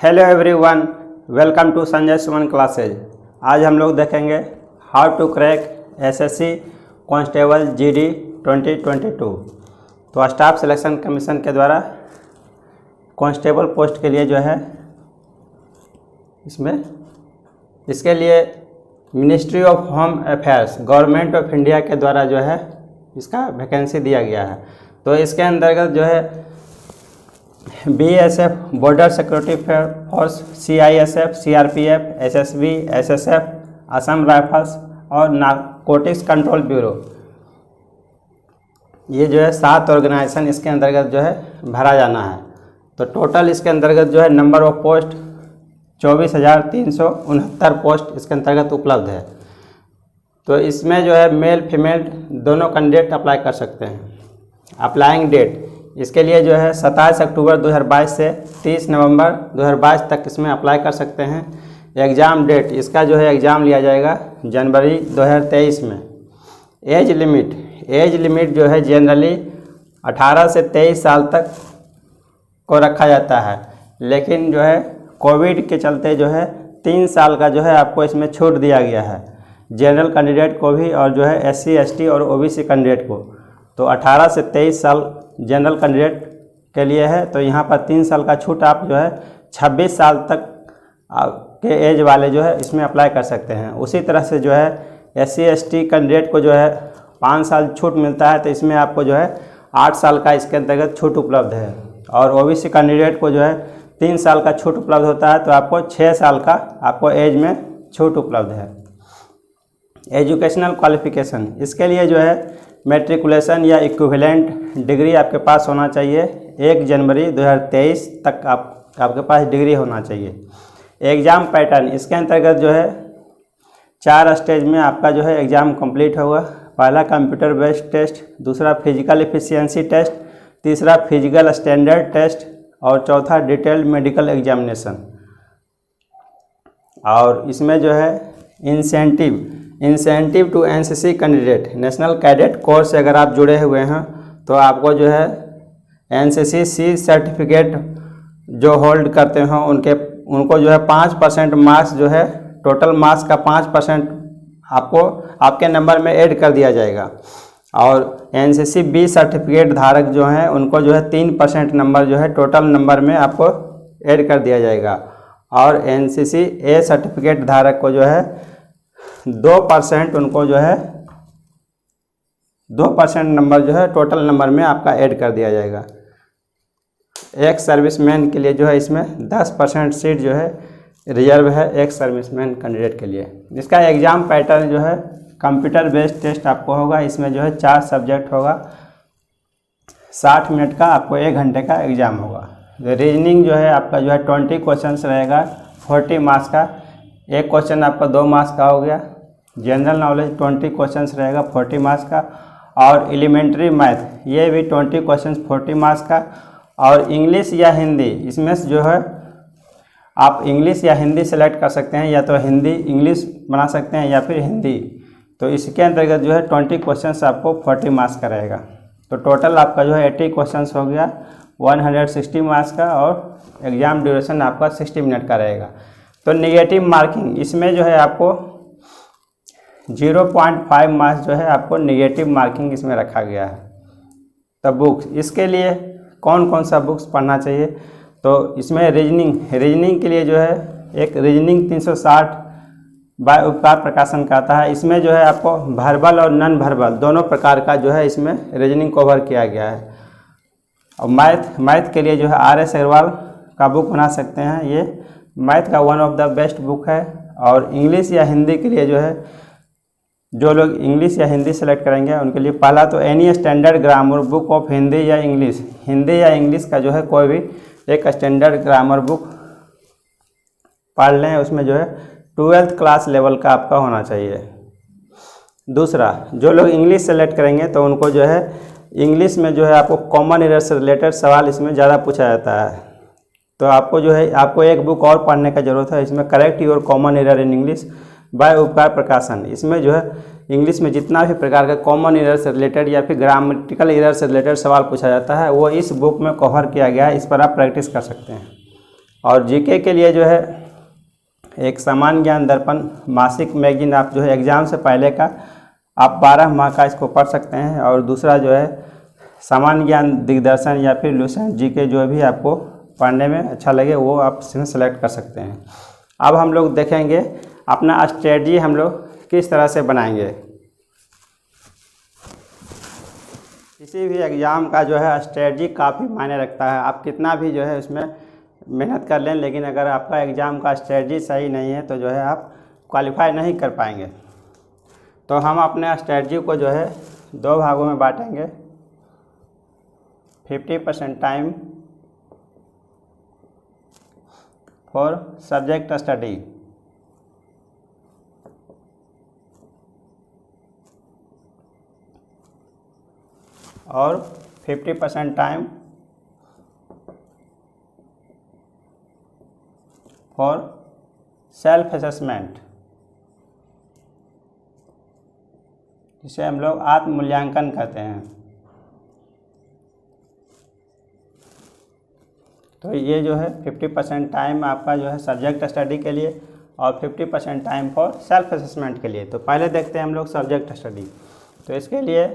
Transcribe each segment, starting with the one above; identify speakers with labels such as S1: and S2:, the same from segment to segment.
S1: Hello everyone, welcome to Sanjay Suman classes. आज हम लोग देखेंगे how to crack SSC constable GD 2022। तो स्टाफ सिलेक्शन कमीशन के द्वारा कांस्टेबल पोस्ट के लिए जो है इसके लिए ministry of home affairs government of India के द्वारा जो है इसका वैकेंसी दिया गया है। तो इसके अंतर्गत जो है BSF border security force, CISF, CRPF, SSB, SSF, Assam rifles और नारकोटिक्स कंट्रोल ब्यूरो, ये जो है 7 ऑर्गेनाइजेशन इसके अंतर्गत जो है भरा जाना है। तो टोटल इसके अंतर्गत जो है नंबर ऑफ पोस्ट 24,369 पोस्ट इसके अंतर्गत उपलब्ध है। तो इसमें जो है मेल फीमेल दोनों कैंडिडेट अप्लाई कर सकते हैं। अप्लाइंग डेट इसके लिए जो है 27 अक्टूबर 2022 से 30 नवंबर 2022 तक इसमें अप्लाई कर सकते हैं। एग्ज़ाम डेट इसका जो है एग्ज़ाम लिया जाएगा जनवरी 2023 में। एज लिमिट जो है जनरली 18 से 23 साल तक को रखा जाता है, लेकिन जो है कोविड के चलते जो है 3 साल का जो है आपको इसमें छूट दिया गया है, जनरल कैंडिडेट को भी और जो है SC ST और OBC कैंडिडेट को। तो 18 से 23 साल जनरल कैंडिडेट के लिए है, तो यहाँ पर 3 साल का छूट आप जो है 26 साल तक के एज वाले जो है इसमें अप्लाई कर सकते हैं। उसी तरह से जो है SC ST कैंडिडेट को जो है 5 साल छूट मिलता है, तो इसमें आपको जो है 8 साल का इसके अंतर्गत छूट उपलब्ध है। और OBC कैंडिडेट को जो है 3 साल का छूट उपलब्ध होता है, तो आपको 6 साल का आपको एज में छूट उपलब्ध है। एजुकेशनल क्वालिफिकेशन इसके लिए जो है मैट्रिकुलेशन या इक्विवेलेंट डिग्री आपके पास होना चाहिए। 1 जनवरी 2023 तक आपके पास डिग्री होना चाहिए। एग्ज़ाम पैटर्न इसके अंतर्गत जो है 4 स्टेज में आपका जो है एग्ज़ाम कंप्लीट होगा। पहला कंप्यूटर बेस्ड टेस्ट, दूसरा फिजिकल एफिशिएंसी टेस्ट, तीसरा फिजिकल स्टैंडर्ड टेस्ट और चौथा डिटेल्ड मेडिकल एग्जामिनेशन। और इसमें जो है incentive to NCC candidate, national cadet course से अगर आप जुड़े हुए हैं तो आपको जो है NCC C सर्टिफिकेट जो होल्ड करते हैं उनको जो है 5% मार्क्स जो है टोटल मार्क्स का 5% आपको आपके नंबर में ऐड कर दिया जाएगा। और NCC B सर्टिफिकेट धारक जो हैं उनको जो है 3% नंबर जो है टोटल नंबर में आपको ऐड कर दिया जाएगा। और NCC A सर्टिफिकेट धारक को जो है 2% उनको जो है 2% नंबर जो है टोटल नंबर में आपका ऐड कर दिया जाएगा। एक सर्विसमैन के लिए जो है इसमें 10% सीट जो है रिजर्व है एक सर्विसमैन कैंडिडेट के लिए। इसका एग्ज़ाम पैटर्न जो है कंप्यूटर बेस्ड टेस्ट आपको होगा। इसमें जो है 4 सब्जेक्ट होगा, 60 मिनट का आपको 1 घंटे का एग्ज़ाम होगा। रीजनिंग जो है आपका जो है 20 क्वेश्चंस रहेगा 40 मार्क्स का। एक क्वेश्चन आपका 2 मार्क्स का हो गया। जनरल नॉलेज 20 क्वेश्चंस रहेगा 40 मार्क्स का। और एलिमेंट्री मैथ ये भी 20 क्वेश्चंस 40 मार्क्स का। और इंग्लिश या हिंदी इसमें से जो है आप इंग्लिश या हिंदी सेलेक्ट कर सकते हैं, या तो हिंदी इंग्लिश बना सकते हैं या फिर हिंदी। तो इसके अंतर्गत जो है 20 क्वेश्चंस आपको 40 मार्क्स का रहेगा। तो टोटल आपका जो है 80 क्वेश्चंस हो गया 160 मार्क्स का। और एग्ज़ाम ड्यूरेशन आपका 60 मिनट का रहेगा। तो नेगेटिव मार्किंग इसमें जो है आपको 0.5 मार्क्स जो है आपको नेगेटिव मार्किंग इसमें रखा गया है। तो बुक्स इसके लिए कौन कौन सा बुक्स पढ़ना चाहिए, तो इसमें रीजनिंग के लिए जो है एक रीजनिंग 360 बाय उपकार प्रकाशन का आता है। इसमें जो है आपको वर्बल और नॉन वर्बल दोनों प्रकार का जो है इसमें रीजनिंग कवर किया गया है। और मैथ के लिए जो है RS अग्रवाल का बुक बना सकते हैं। ये मैथ का one of the best book है। और इंग्लिश या हिंदी के लिए जो है जो लोग इंग्लिश या हिंदी सेलेक्ट करेंगे उनके लिए पहला तो any standard grammar book of Hindi या इंग्लिश का जो है कोई भी एक स्टैंडर्ड ग्रामर बुक पढ़ लें। उसमें जो है 12th क्लास लेवल का आपका होना चाहिए। दूसरा, जो लोग इंग्लिश सेलेक्ट करेंगे तो उनको जो है इंग्लिश में जो है आपको कॉमन एरर से रिलेटेड सवाल इसमें ज़्यादा पूछा जाता है। तो आपको जो है आपको एक बुक और पढ़ने का ज़रूरत है। इसमें correct your common error in English by उपकार प्रकाशन। इसमें जो है इंग्लिश में जितना भी प्रकार का कॉमन एरर से रिलेटेड या फिर ग्रामेटिकल एरर से रिलेटेड सवाल पूछा जाता है वो इस बुक में कवर किया गया है। इस पर आप प्रैक्टिस कर सकते हैं। और जीके के लिए जो है एक सामान्य ज्ञान दर्पण मासिक मैगजीन आप जो है एग्ज़ाम से पहले का आप 12 माह का इसको पढ़ सकते हैं। और दूसरा जो है सामान्य ज्ञान दिग्दर्शन या फिर लुसेंट जीके जो भी आपको पढ़ने में अच्छा लगे वो आप इसमें सेलेक्ट कर सकते हैं। अब हम लोग देखेंगे अपना स्ट्रेटजी हम लोग किस तरह से बनाएंगे। किसी भी एग्ज़ाम का जो है स्ट्रेटजी काफ़ी मायने रखता है। आप कितना भी जो है उसमें मेहनत कर लें, लेकिन अगर आपका एग्ज़ाम का स्ट्रेटजी सही नहीं है तो जो है आप क्वालिफाई नहीं कर पाएंगे। तो हम अपने स्ट्रेटजी को जो है 2 भागों में बांटेंगे। 50% टाइम फॉर सब्जेक्ट स्टडी और 50% टाइम फॉर सेल्फ असेसमेंट, जिसे हम लोग आत्म मूल्यांकन कहते हैं। तो ये जो है 50% टाइम आपका जो है सब्जेक्ट स्टडी के लिए और 50% टाइम फॉर सेल्फ असेसमेंट के लिए। तो पहले देखते हैं हम लोग सब्जेक्ट स्टडी। तो इसके लिए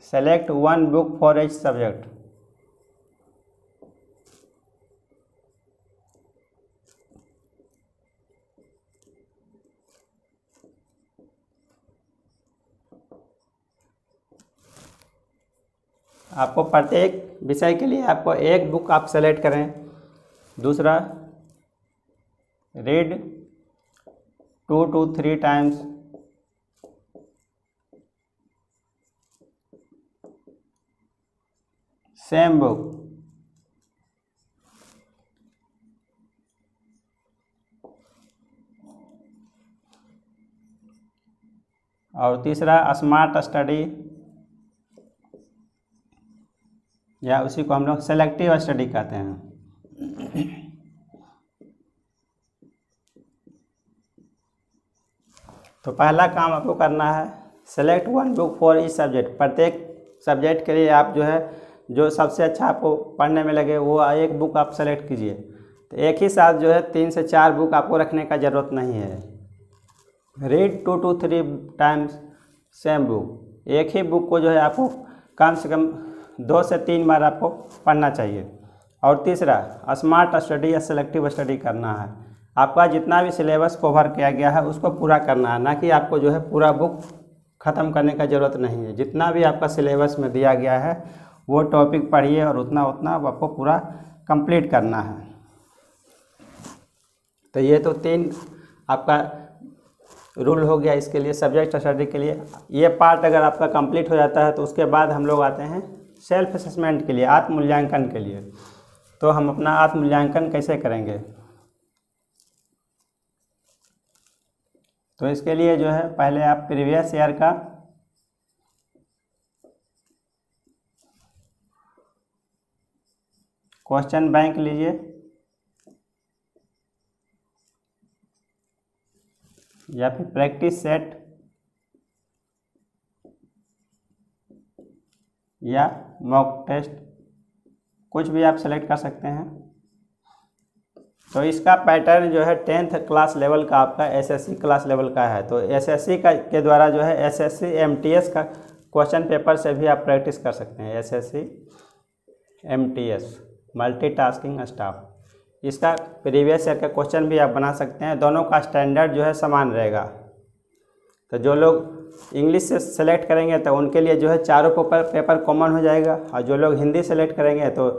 S1: select 1 book for each subject. आपको प्रत्येक विषय के लिए आपको एक बुक आप सेलेक्ट करें। दूसरा, read 2 to 3 times same book. और तीसरा, स्मार्ट स्टडी, या उसी को हम लोग सेलेक्टिव स्टडी कहते हैं। तो पहला काम आपको करना है, select 1 book for each subject. प्रत्येक सब्जेक्ट के लिए आप जो है जो सबसे अच्छा आपको पढ़ने में लगे वो एक बुक आप सेलेक्ट कीजिए। तो एक ही साथ जो है 3 से 4 बुक आपको रखने का ज़रूरत नहीं है। Read 2 to 3 times same book. एक ही बुक को जो है आपको कम से कम 2 से 3 बार आपको पढ़ना चाहिए। और तीसरा, स्मार्ट स्टडी या सेलेक्टिव स्टडी करना है। आपका जितना भी सिलेबस कवर किया गया है उसको पूरा करना है, ना कि आपको जो है पूरा बुक ख़त्म करने का ज़रूरत नहीं है। जितना भी आपका सिलेबस में दिया गया है वो टॉपिक पढ़िए और उतना आपको पूरा कंप्लीट करना है। तो ये तो 3 आपका रूल हो गया इसके लिए, सब्जेक्ट स्टडी के लिए। ये पार्ट अगर आपका कंप्लीट हो जाता है तो उसके बाद हम लोग आते हैं सेल्फ असेसमेंट के लिए, आत्म मूल्यांकन के लिए। तो हम अपना आत्म मूल्यांकन कैसे करेंगे? तो इसके लिए जो है पहले आप प्रीवियस ईयर का क्वेश्चन बैंक लीजिए या फिर प्रैक्टिस सेट या मॉक टेस्ट, कुछ भी आप सेलेक्ट कर सकते हैं। तो इसका पैटर्न जो है 10th क्लास लेवल का आपका एसएससी क्लास लेवल का है। तो एसएससी के द्वारा जो है एसएससी एमटीएस का क्वेश्चन पेपर से भी आप प्रैक्टिस कर सकते हैं। एसएससी एमटीएस मल्टीटास्किंग स्टाफ, इसका प्रीवियस ईयर का क्वेश्चन भी आप बना सकते हैं। दोनों का स्टैंडर्ड जो है समान रहेगा। तो जो लोग इंग्लिश से सेलेक्ट करेंगे तो उनके लिए जो है चारों पेपर कॉमन हो जाएगा, और जो लोग हिंदी सेलेक्ट करेंगे तो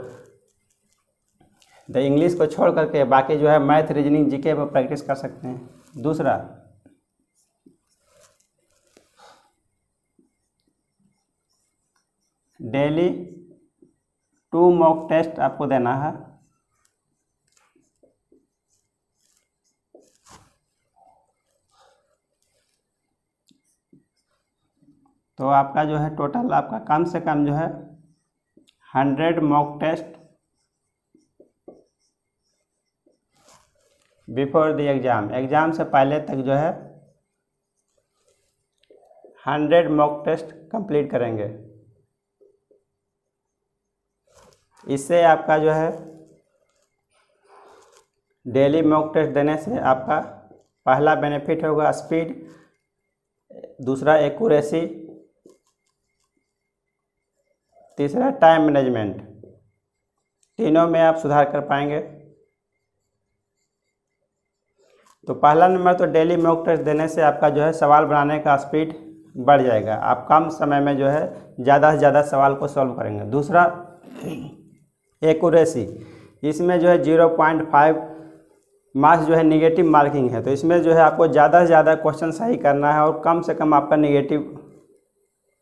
S1: द इंग्लिश को छोड़ करके बाकी जो है मैथ, रीजनिंग, जीके पर प्रैक्टिस कर सकते हैं। दूसरा, डेली 2 मॉक टेस्ट आपको देना है। तो आपका जो है टोटल आपका कम से कम जो है 100 mock test before the exam, exam से पहले तक जो है 100 मॉक टेस्ट कंप्लीट करेंगे। इससे आपका जो है डेली मॉक टेस्ट देने से आपका पहला बेनिफिट होगा स्पीड, दूसरा एक्यूरेसी, तीसरा टाइम मैनेजमेंट। तीनों में आप सुधार कर पाएंगे। तो पहला नंबर तो डेली मॉक टेस्ट देने से आपका जो है सवाल बनाने का स्पीड बढ़ जाएगा, आप कम समय में जो है ज़्यादा से ज़्यादा सवाल को सॉल्व करेंगे। दूसरा एक्यूरेसी, इसमें जो है 0.5 मार्क्स जो है निगेटिव मार्किंग है, तो इसमें जो है आपको ज़्यादा से ज़्यादा क्वेश्चन सही करना है और कम से कम आपका निगेटिव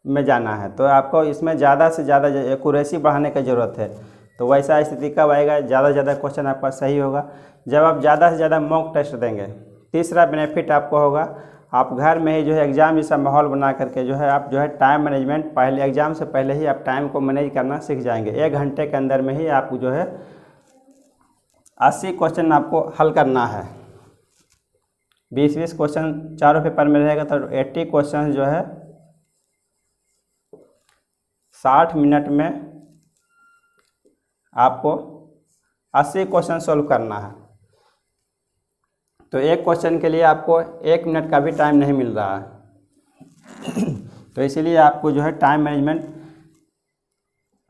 S1: में जाना है, तो आपको इसमें ज़्यादा से ज़्यादा एक्यूरेसी बढ़ाने की ज़रूरत है। तो वैसा स्थिति कब आएगा, ज़्यादा से ज़्यादा क्वेश्चन आपका सही होगा जब आप ज़्यादा से ज़्यादा मॉक टेस्ट देंगे। तीसरा बेनिफिट आपको होगा, आप घर में ही जो है एग्ज़ाम जैसा माहौल बना करके जो है आप जो है टाइम मैनेजमेंट, पहले एग्ज़ाम से पहले ही आप टाइम को मैनेज करना सीख जाएंगे। 1 घंटे के अंदर में ही आप जो है 80 क्वेश्चन आपको हल करना है। 20-20 क्वेश्चन चारों पेपर में रहेगा, तो 80 क्वेश्चन जो है 60 मिनट में आपको 80 क्वेश्चन सोल्व करना है। तो एक क्वेश्चन के लिए आपको 1 मिनट का भी टाइम नहीं मिल रहा है। तो इसीलिए आपको जो है टाइम मैनेजमेंट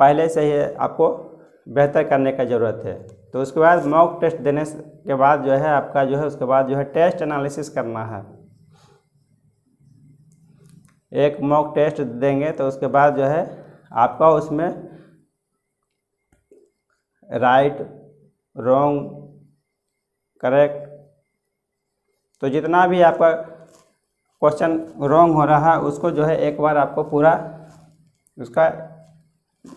S1: पहले से ही आपको बेहतर करने का ज़रूरत है। तो उसके बाद मॉक टेस्ट देने के बाद जो है आपका जो है उसके बाद जो है टेस्ट एनालिसिस करना है। एक मॉक टेस्ट देंगे तो उसके बाद जो है आपका उसमें राइट, रॉन्ग, करेक्ट, तो जितना भी आपका क्वेश्चन रॉन्ग हो रहा है उसको जो है एक बार आपको पूरा उसका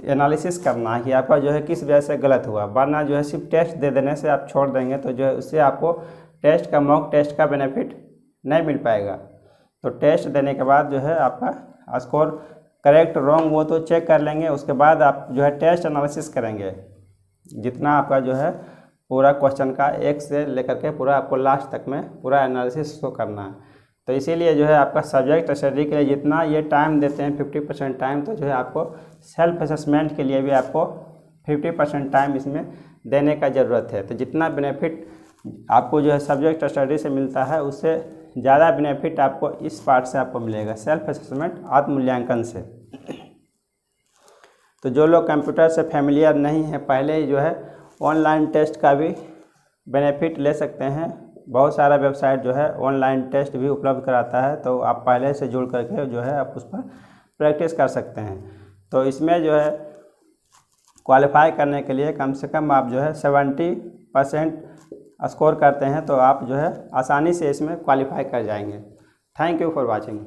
S1: एनालिसिस करना है कि आपका जो है किस वजह से गलत हुआ, वरना जो है सिर्फ टेस्ट दे देने से आप छोड़ देंगे तो जो है उससे आपको टेस्ट का मॉक टेस्ट का बेनिफिट नहीं मिल पाएगा। तो टेस्ट देने के बाद जो है आपका स्कोर करेक्ट रॉन्ग वो तो चेक कर लेंगे, उसके बाद आप जो है टेस्ट एनालिसिस करेंगे। जितना आपका जो है पूरा क्वेश्चन का एक से लेकर के पूरा आपको लास्ट तक में पूरा एनालिसिस को करना है। तो इसीलिए जो है आपका सब्जेक्ट स्टडी के लिए जितना ये टाइम देते हैं 50% टाइम, तो जो है आपको सेल्फ असेसमेंट के लिए भी आपको 50% टाइम इसमें देने का ज़रूरत है। तो जितना बेनिफिट आपको जो है सब्जेक्ट स्टडी से मिलता है उससे ज़्यादा बेनिफिट आपको इस पार्ट से आपको मिलेगा, सेल्फ असेसमेंट, आत्ममूल्यांकन से। तो जो लोग कंप्यूटर से फैमिलियर नहीं है पहले ही जो है ऑनलाइन टेस्ट का भी बेनिफिट ले सकते हैं। बहुत सारा वेबसाइट जो है ऑनलाइन टेस्ट भी उपलब्ध कराता है, तो आप पहले से जुड़ करके जो है आप उस पर प्रैक्टिस कर सकते हैं। तो इसमें जो है क्वालिफाई करने के लिए कम से कम आप जो है 70% स्कोर करते हैं तो आप जो है आसानी से इसमें क्वालिफाई कर जाएंगे। Thank you for watching.